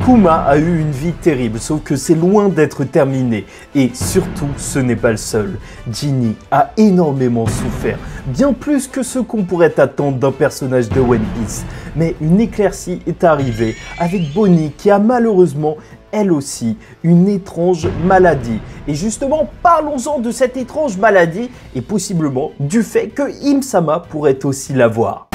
Kuma a eu une vie terrible, sauf que c'est loin d'être terminé. Et surtout, ce n'est pas le seul. Ginny a énormément souffert, bien plus que ce qu'on pourrait attendre d'un personnage de One Piece. Mais une éclaircie est arrivée avec Bonnie qui a malheureusement, elle aussi, une étrange maladie. Et justement, parlons-en de cette étrange maladie et possiblement du fait que Im-sama pourrait aussi l'avoir.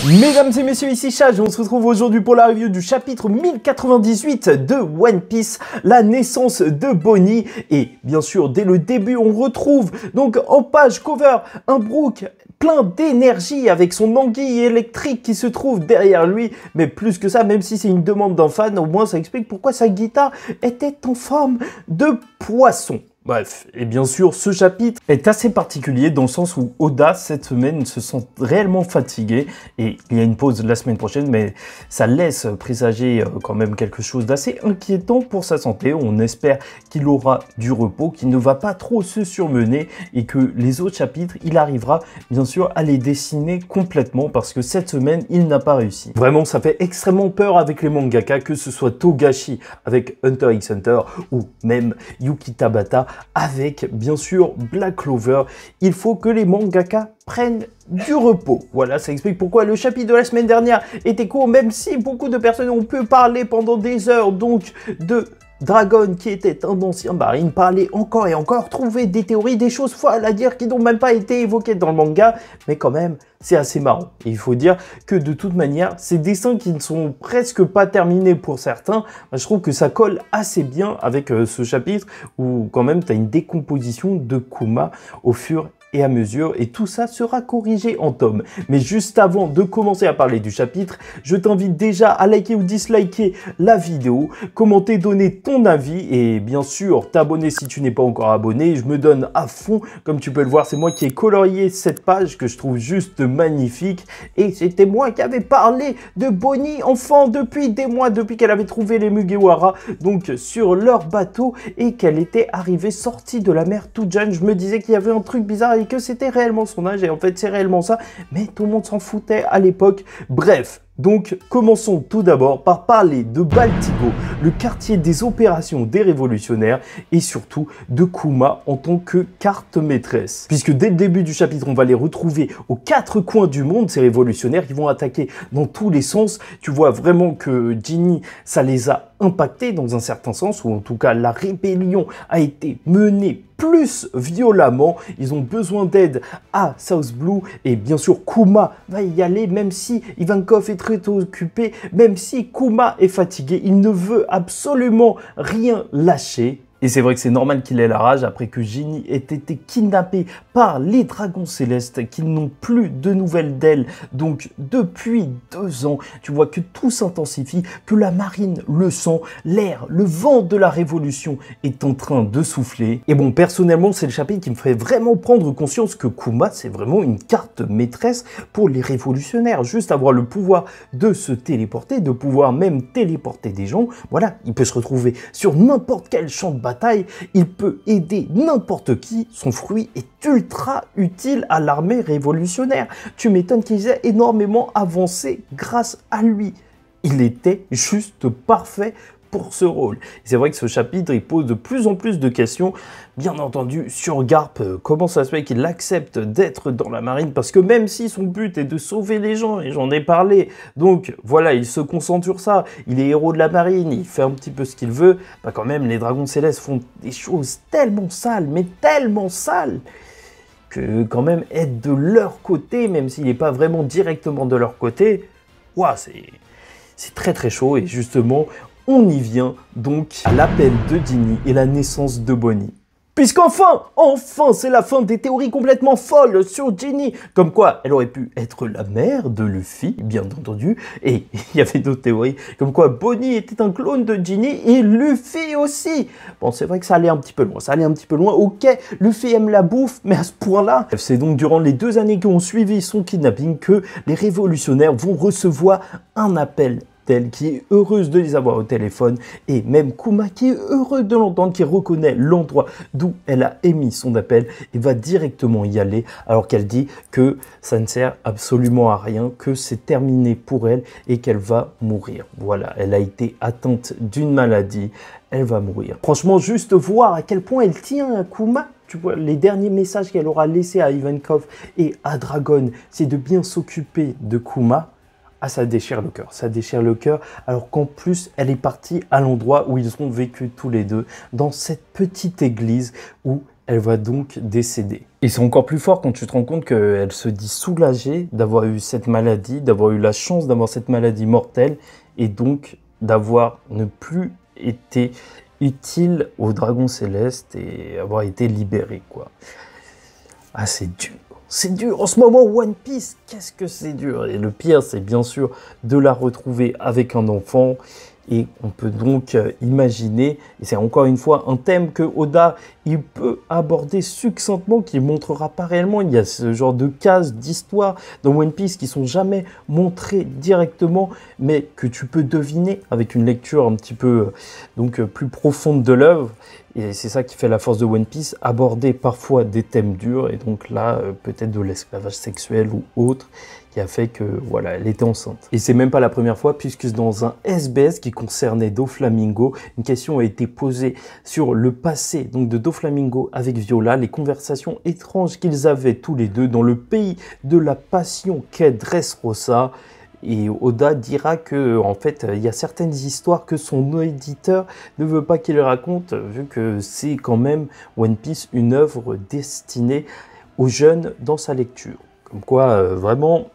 Mesdames et messieurs, ici Chage, on se retrouve aujourd'hui pour la review du chapitre 1098 de One Piece, la naissance de Bonnie. Et bien sûr, dès le début, on retrouve donc en page cover un Brook plein d'énergie avec son anguille électrique qui se trouve derrière lui. Mais plus que ça, même si c'est une demande d'un fan, au moins ça explique pourquoi sa guitare était en forme de poisson. Bref, et bien sûr, ce chapitre est assez particulier dans le sens où Oda, cette semaine, se sent réellement fatigué. Et il y a une pause la semaine prochaine, mais ça laisse présager quand même quelque chose d'assez inquiétant pour sa santé. On espère qu'il aura du repos, qu'il ne va pas trop se surmener et que les autres chapitres, il arrivera bien sûr à les dessiner complètement parce que cette semaine, il n'a pas réussi. Vraiment, ça fait extrêmement peur avec les mangaka, que ce soit Togashi avec Hunter x Hunter ou même Yuki Tabata avec, bien sûr, Black Clover. Il faut que les mangaka prennent du repos. Voilà, ça explique pourquoi le chapitre de la semaine dernière était court, même si beaucoup de personnes ont pu parler pendant des heures, donc, de Dragon, qui était un ancien marine, parler encore et encore, trouver des théories, des choses folles à dire qui n'ont même pas été évoquées dans le manga, mais quand même, c'est assez marrant. Et il faut dire que de toute manière, ces dessins qui ne sont presque pas terminés pour certains, je trouve que ça colle assez bien avec ce chapitre où quand même tu as une décomposition de Kuma au fur et à mesure, et tout ça sera corrigé en tome. Mais juste avant de commencer à parler du chapitre, je t'invite déjà à liker ou disliker la vidéo, commenter, donner ton avis, et bien sûr t'abonner si tu n'es pas encore abonné. Je me donne à fond, comme tu peux le voir, c'est moi qui ai colorié cette page que je trouve juste magnifique, et c'était moi qui avais parlé de Bonnie enfant depuis des mois, depuis qu'elle avait trouvé les Mugiwara, donc sur leur bateau, et qu'elle était arrivée sortie de la mer toute jeune. Je me disais qu'il y avait un truc bizarre et que c'était réellement son âge, et en fait c'est réellement ça, mais tout le monde s'en foutait à l'époque. Bref, donc commençons tout d'abord par parler de Baltigo, le quartier des opérations des révolutionnaires, et surtout de Kuma en tant que carte maîtresse. Puisque dès le début du chapitre, on va les retrouver aux quatre coins du monde, ces révolutionnaires qui vont attaquer dans tous les sens. Tu vois vraiment que Ginny, ça les a impactés dans un certain sens, ou en tout cas la rébellion a été menée plus violemment. Ils ont besoin d'aide à South Blue, et bien sûr Kuma va y aller, même si Ivankov est très occupé, même si Kuma est fatigué, il ne veut absolument rien lâcher. Et c'est vrai que c'est normal qu'il ait la rage après que Ginny ait été kidnappée par les dragons célestes, qu'ils n'ont plus de nouvelles d'elle. Donc depuis 2 ans, tu vois que tout s'intensifie, que la marine le sent, l'air, le vent de la révolution est en train de souffler. Et bon, personnellement, c'est le chapitre qui me fait vraiment prendre conscience que Kuma, c'est vraiment une carte maîtresse pour les révolutionnaires. Juste avoir le pouvoir de se téléporter, de pouvoir même téléporter des gens. Voilà, il peut se retrouver sur n'importe quel champ de bataille, il peut aider n'importe qui, son fruit est ultra utile à l'armée révolutionnaire. Tu m'étonnes qu'ils aient énormément avancé grâce à lui. Il était juste parfait pour ce rôle. C'est vrai que ce chapitre, il pose de plus en plus de questions, bien entendu, sur Garp. Comment ça se fait qu'il accepte d'être dans la marine? Parce que même si son but est de sauver les gens, et j'en ai parlé, donc voilà, il se concentre sur ça, il est héros de la marine, il fait un petit peu ce qu'il veut, bah quand même, les dragons célestes font des choses tellement sales, mais tellement sales, que quand même être de leur côté, même s'il n'est pas vraiment directement de leur côté, ouah, c'est très très chaud. Et justement, on y vient donc à l'appel de Ginny et la naissance de Bonnie. Puisqu'enfin, c'est la fin des théories complètement folles sur Ginny. Comme quoi, elle aurait pu être la mère de Luffy, bien entendu. Et il y avait d'autres théories, comme quoi Bonnie était un clone de Ginny et Luffy aussi. Bon, c'est vrai que ça allait un petit peu loin, Ok, Luffy aime la bouffe, mais à ce point-là. C'est donc durant les 2 années qui ont suivi son kidnapping que les révolutionnaires vont recevoir un appel d'elle, qui est heureuse de les avoir au téléphone, et même Kuma qui est heureux de l'entendre, qui reconnaît l'endroit d'où elle a émis son appel et va directement y aller, alors qu'elle dit que ça ne sert absolument à rien, que c'est terminé pour elle et qu'elle va mourir. Voilà, elle a été atteinte d'une maladie, elle va mourir. Franchement, juste voir à quel point elle tient à Kuma. Tu vois, les derniers messages qu'elle aura laissés à Ivankov et à Dragon, c'est de bien s'occuper de Kuma. Ah, ça déchire le cœur, ça déchire le cœur, alors qu'en plus, elle est partie à l'endroit où ils ont vécu tous les deux, dans cette petite église où elle va donc décéder. Et c'est encore plus fort quand tu te rends compte qu'elle se dit soulagée d'avoir eu cette maladie, d'avoir eu la chance d'avoir cette maladie mortelle, et donc d'avoir ne plus été utile au dragon céleste et avoir été libéré, quoi. Ah, c'est dur. C'est dur. En ce moment, One Piece, qu'est-ce que c'est dur. Et le pire, c'est bien sûr de la retrouver avec un enfant. Et on peut donc imaginer, et c'est encore une fois un thème que Oda, il peut aborder succinctement, qui ne montrera pas réellement. Il y a ce genre de cases, d'histoires dans One Piece qui sont jamais montrées directement, mais que tu peux deviner avec une lecture un petit peu plus profonde de l'œuvre. Et c'est ça qui fait la force de One Piece, aborder parfois des thèmes durs, et donc là, peut-être de l'esclavage sexuel ou autre, qui a fait que, voilà, elle était enceinte. Et c'est même pas la première fois, puisque dans un SBS qui concernait Doflamingo, une question a été posée sur le passé donc de Doflamingo avec Viola, les conversations étranges qu'ils avaient tous les deux dans le pays de la passion qu'est Dressrosa. Et Oda dira que, en fait, il y a certaines histoires que son éditeur ne veut pas qu'il raconte, vu que c'est quand même One Piece une œuvre destinée aux jeunes dans sa lecture. Comme quoi, vraiment,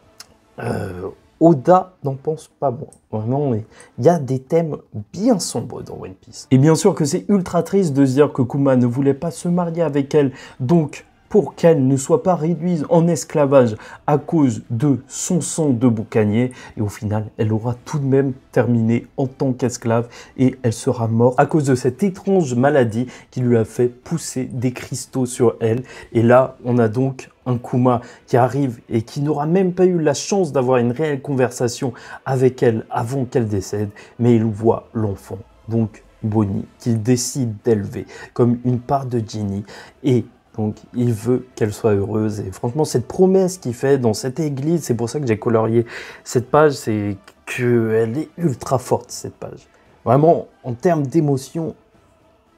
Oda n'en pense pas moins. Vraiment, il y a des thèmes bien sombres dans One Piece. Et bien sûr que c'est ultra triste de se dire que Kuma ne voulait pas se marier avec elle, donc pour qu'elle ne soit pas réduite en esclavage à cause de son sang de boucanier. Et au final, elle aura tout de même terminé en tant qu'esclave et elle sera morte à cause de cette étrange maladie qui lui a fait pousser des cristaux sur elle. Et là, on a donc un Kuma qui arrive et qui n'aura même pas eu la chance d'avoir une réelle conversation avec elle avant qu'elle décède, mais il voit l'enfant, donc Bonnie, qu'il décide d'élever comme une part de Ginny, et donc il veut qu'elle soit heureuse. Et franchement, cette promesse qu'il fait dans cette église, c'est pour ça que j'ai colorié cette page, c'est qu'elle est ultra forte, cette page. Vraiment, en termes d'émotion,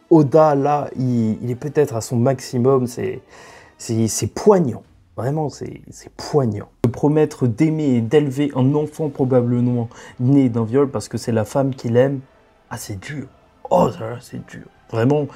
Oda, là, il est peut-être à son maximum, c'est poignant. Vraiment, c'est poignant. De promettre d'aimer et d'élever un enfant probablement né d'un viol parce que c'est la femme qu'il aime, ah, c'est dur. Oh, c'est dur. Vraiment,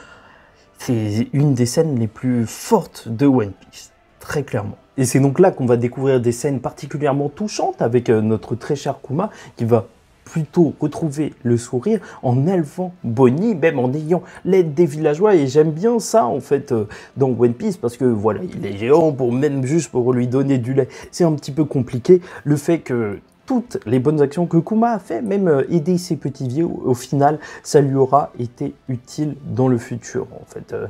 c'est une des scènes les plus fortes de One Piece, très clairement. Et c'est donc là qu'on va découvrir des scènes particulièrement touchantes avec notre très cher Kuma qui va plutôt retrouver le sourire en élevant Bonnie, même en ayant l'aide des villageois. Et j'aime bien ça en fait dans One Piece parce que voilà, il est géant, même juste pour lui donner du lait, c'est un petit peu compliqué. Le fait que toutes les bonnes actions que Kuma a fait, même aider ses petits vieux, au final, ça lui aura été utile dans le futur. En fait, un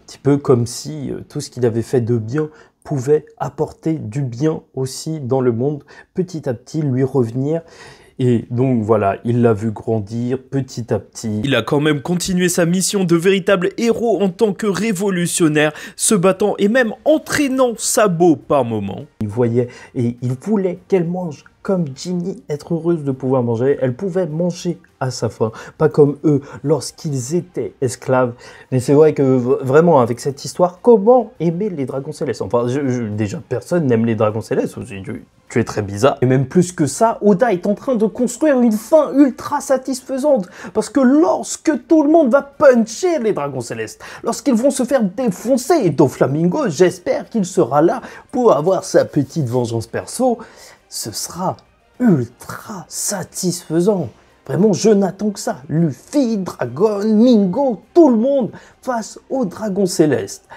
petit peu comme si tout ce qu'il avait fait de bien pouvait apporter du bien aussi dans le monde, petit à petit lui revenir. Et donc voilà, il l'a vu grandir petit à petit. Il a quand même continué sa mission de véritable héros en tant que révolutionnaire, se battant et même entraînant Sabo par moments. Il voyait et il voulait qu'elle mange comme Ginny, être heureuse de pouvoir manger. Elle pouvait manger à sa faim, pas comme eux lorsqu'ils étaient esclaves. Mais c'est vrai que vraiment avec cette histoire, comment aimer les dragons célestes? Enfin, déjà personne n'aime les dragons célestes. Tu es très bizarre. Et même plus que ça, Oda est en train de construire une fin ultra satisfaisante. Parce que lorsque tout le monde va puncher les dragons célestes, lorsqu'ils vont se faire défoncer, et Doflamingo, j'espère qu'il sera là pour avoir sa petite vengeance perso, ce sera ultra satisfaisant. Vraiment, je n'attends que ça. Luffy, Dragon, Mingo, tout le monde face aux dragons célestes.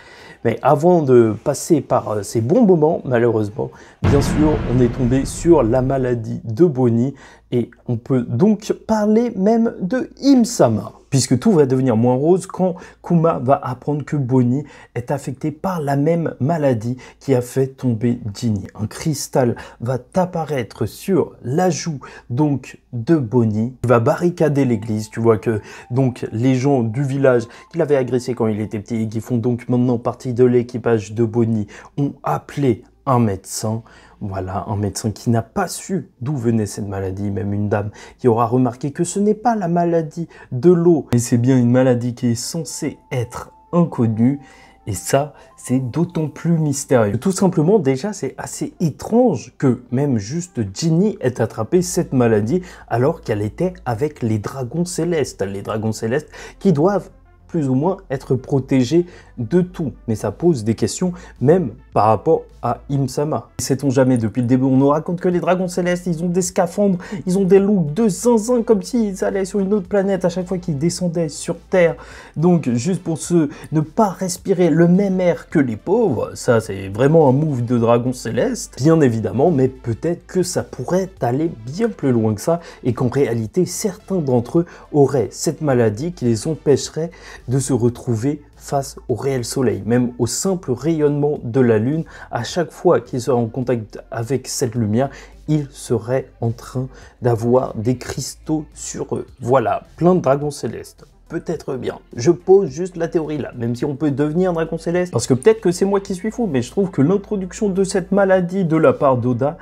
Mais avant de passer par ces bons moments, malheureusement, bien sûr, on est tombé sur la maladie de Bonnie et on peut donc parler même de Im-sama. puisque tout va devenir moins rose quand Kuma va apprendre que Bonnie est affectée par la même maladie qui a fait tomber Ginny. Un cristal va apparaître sur la joue donc de Bonnie, qui va barricader l'église. Tu vois que donc les gens du village qui l'avaient agressé quand il était petit et qui font donc maintenant partie de l'équipage de Bonnie ont appelé un médecin. Voilà, un médecin qui n'a pas su d'où venait cette maladie, même une dame qui aura remarqué que ce n'est pas la maladie de l'eau, mais c'est bien une maladie qui est censée être inconnue. Et ça, c'est d'autant plus mystérieux. Tout simplement, déjà, c'est assez étrange que même juste Ginny ait attrapé cette maladie alors qu'elle était avec les dragons célestes. Les dragons célestes qui doivent plus ou moins être protégés de tout. Mais ça pose des questions même par rapport à Im-sama. Sait-on jamais, depuis le début, on nous raconte que les dragons célestes, ils ont des scaphandres, ils ont des looks de zinzin, comme s'ils allaient sur une autre planète à chaque fois qu'ils descendaient sur Terre. Donc, juste pour ne pas respirer le même air que les pauvres, ça c'est vraiment un move de dragon céleste, bien évidemment, mais peut-être que ça pourrait aller bien plus loin que ça, et qu'en réalité, certains d'entre eux auraient cette maladie qui les empêcherait de se retrouver face au réel soleil, même au simple rayonnement de la lune. À chaque fois qu'ils seraient en contact avec cette lumière, ils seraient en train d'avoir des cristaux sur eux. Voilà, plein de dragons célestes. Peut-être bien. Je pose juste la théorie là, même si on peut devenir dragon céleste. Parce que peut-être que c'est moi qui suis fou, mais je trouve que l'introduction de cette maladie de la part d'Oda,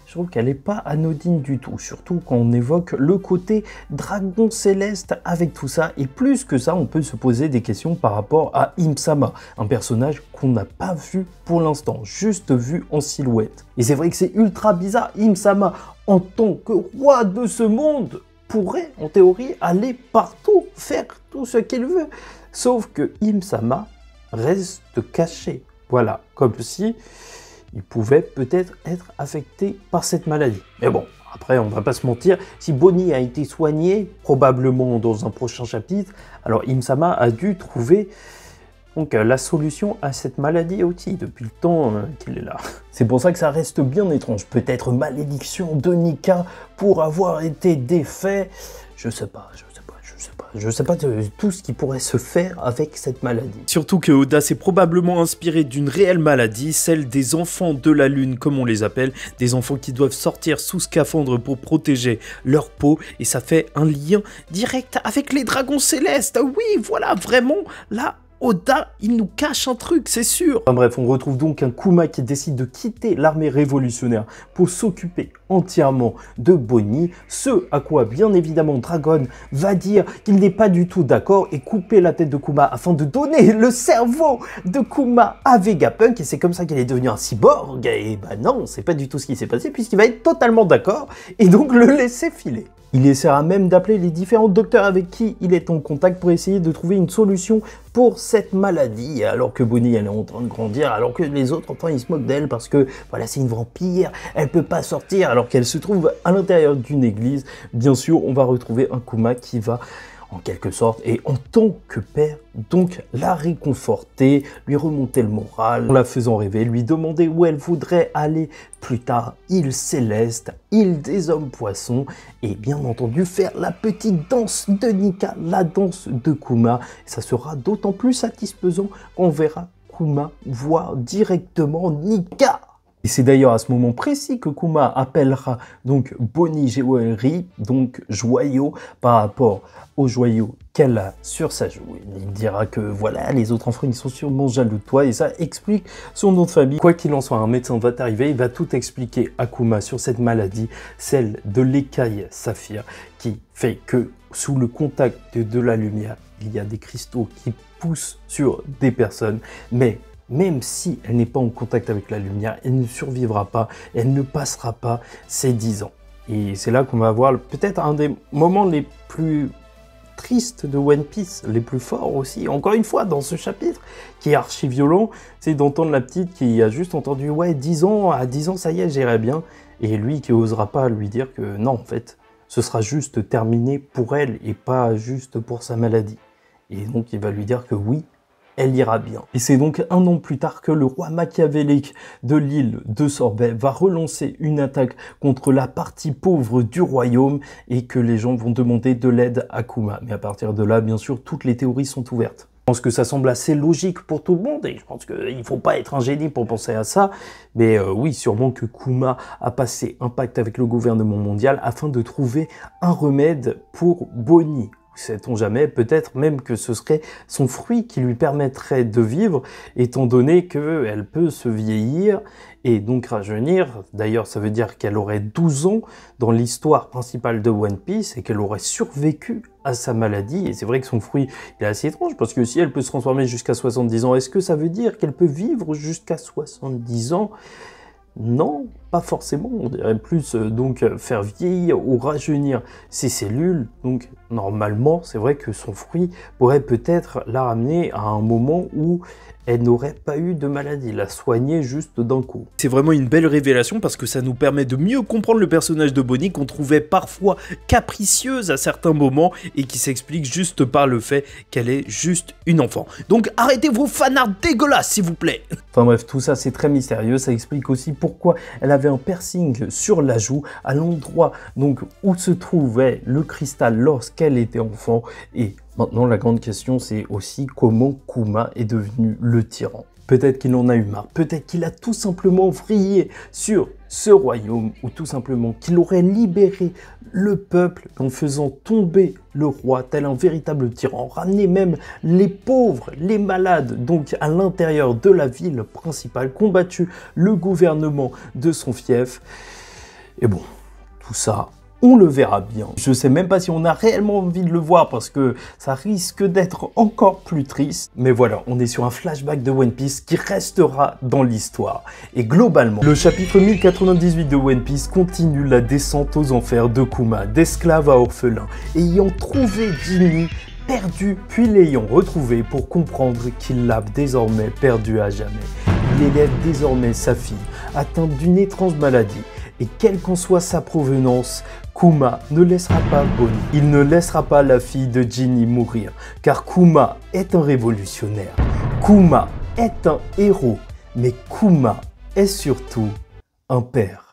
je trouve qu'elle n'est pas anodine du tout, surtout quand on évoque le côté dragon céleste avec tout ça. Et plus que ça, on peut se poser des questions par rapport à Im-sama, un personnage qu'on n'a pas vu pour l'instant, juste vu en silhouette. Et c'est vrai que c'est ultra bizarre, Im-sama, en tant que roi de ce monde, pourrait en théorie aller partout, faire tout ce qu'il veut. Sauf que Im-sama reste caché. Voilà, comme si il pouvait peut-être être affecté par cette maladie. Mais bon, après, on va pas se mentir, si Bonnie a été soignée, probablement dans un prochain chapitre, alors Im-sama a dû trouver donc la solution à cette maladie aussi, depuis le temps qu'il est là. C'est pour ça que ça reste bien étrange. Peut-être malédiction de Nika pour avoir été défait, je sais pas tout ce qui pourrait se faire avec cette maladie. Surtout que Oda s'est probablement inspiré d'une réelle maladie, celle des enfants de la lune comme on les appelle, des enfants qui doivent sortir sous scaphandre pour protéger leur peau, et ça fait un lien direct avec les dragons célestes. Oui, voilà, vraiment, là, Oda, il nous cache un truc, c'est sûr. Enfin bref, on retrouve donc un Kuma qui décide de quitter l'armée révolutionnaire pour s'occuper entièrement de Bonnie, ce à quoi bien évidemment Dragon va dire qu'il n'est pas du tout d'accord et couper la tête de Kuma afin de donner le cerveau de Kuma à Vegapunk, et c'est comme ça qu'il est devenu un cyborg. Et bah non, c'est pas du tout ce qui s'est passé puisqu'il va être totalement d'accord et donc le laisser filer. Il essaiera même d'appeler les différents docteurs avec qui il est en contact pour essayer de trouver une solution pour cette maladie, alors que Bonnie elle est en train de grandir, alors que les autres enfants ils se moquent d'elle parce que voilà, c'est une vampire, elle peut pas sortir alors qu'elle se trouve à l'intérieur d'une église. Bien sûr, on va retrouver un Kuma qui va en quelque sorte, et en tant que père, donc la réconforter, lui remonter le moral, en la faisant rêver, lui demander où elle voudrait aller plus tard, île céleste, île des hommes poissons, et bien entendu faire la petite danse de Nika, la danse de Kuma. Ça sera d'autant plus satisfaisant qu'on verra Kuma voir directement Nika. Et c'est d'ailleurs à ce moment précis que Kuma appellera donc Bonnie Jewelry, donc joyau, par rapport au joyau qu'elle a sur sa joue. Il dira que voilà, les autres enfants ils sont sûrement jaloux de toi, et ça explique son nom de famille. Quoi qu'il en soit, un médecin va arriver, il va tout expliquer à Kuma sur cette maladie, celle de l'écaille saphir, qui fait que sous le contact de la lumière, il y a des cristaux qui poussent sur des personnes, mais même si elle n'est pas en contact avec la lumière, elle ne survivra pas, elle ne passera pas ses 10 ans. Et c'est là qu'on va avoir peut-être un des moments les plus tristes de One Piece, les plus forts aussi, encore une fois dans ce chapitre, qui est archi violent, c'est d'entendre la petite qui a juste entendu « ouais, 10 ans, à 10 ans ça y est, j'irai bien », et lui qui osera pas lui dire que non, en fait, ce sera juste terminé pour elle et pas juste pour sa maladie. Et donc il va lui dire que oui, elle ira bien. Et c'est donc un an plus tard que le roi machiavélique de l'île de Sorbet va relancer une attaque contre la partie pauvre du royaume et que les gens vont demander de l'aide à Kuma. Mais à partir de là, bien sûr, toutes les théories sont ouvertes. Je pense que ça semble assez logique pour tout le monde et je pense qu'il ne faut pas être un génie pour penser à ça. Mais oui, sûrement que Kuma a passé un pacte avec le gouvernement mondial afin de trouver un remède pour Bonnie. Sait-on jamais, peut-être même que ce serait son fruit qui lui permettrait de vivre, étant donné qu'elle peut se vieillir et donc rajeunir. D'ailleurs, ça veut dire qu'elle aurait 12 ans dans l'histoire principale de One Piece et qu'elle aurait survécu à sa maladie. Et c'est vrai que son fruit il est assez étrange, parce que si elle peut se transformer jusqu'à 70 ans, est-ce que ça veut dire qu'elle peut vivre jusqu'à 70 ans ? Non, pas forcément. On dirait plus donc faire vieillir ou rajeunir ses cellules. Donc normalement, c'est vrai que son fruit pourrait peut-être la ramener à un moment où elle n'aurait pas eu de maladie, la soigner juste d'un coup. C'est vraiment une belle révélation parce que ça nous permet de mieux comprendre le personnage de Bonnie qu'on trouvait parfois capricieuse à certains moments et qui s'explique juste par le fait qu'elle est juste une enfant. Donc arrêtez vos fanards dégueulasses s'il vous plaît. Enfin bref, tout ça c'est très mystérieux, ça explique aussi pourquoi elle avait un piercing sur la joue à l'endroit donc où se trouvait le cristal lorsqu'elle était enfant. Et maintenant, la grande question, c'est aussi comment Kuma est devenu le tyran. Peut-être qu'il en a eu marre, peut-être qu'il a tout simplement vrillé sur ce royaume, ou tout simplement qu'il aurait libéré le peuple en faisant tomber le roi tel un véritable tyran, ramener même les pauvres, les malades, donc à l'intérieur de la ville principale, combattu le gouvernement de son fief. Et bon, tout ça, on le verra bien. Je sais même pas si on a réellement envie de le voir parce que ça risque d'être encore plus triste. Mais voilà, on est sur un flashback de One Piece qui restera dans l'histoire. Et globalement, le chapitre 1098 de One Piece continue la descente aux enfers de Kuma, d'esclave à orphelin, ayant trouvé Ginny perdu, puis l'ayant retrouvé pour comprendre qu'il l'a désormais perdu à jamais. Il élève désormais sa fille, atteinte d'une étrange maladie. Et quelle qu'en soit sa provenance, Kuma ne laissera pas Bonnie. Il ne laissera pas la fille de Ginny mourir, car Kuma est un révolutionnaire. Kuma est un héros, mais Kuma est surtout un père.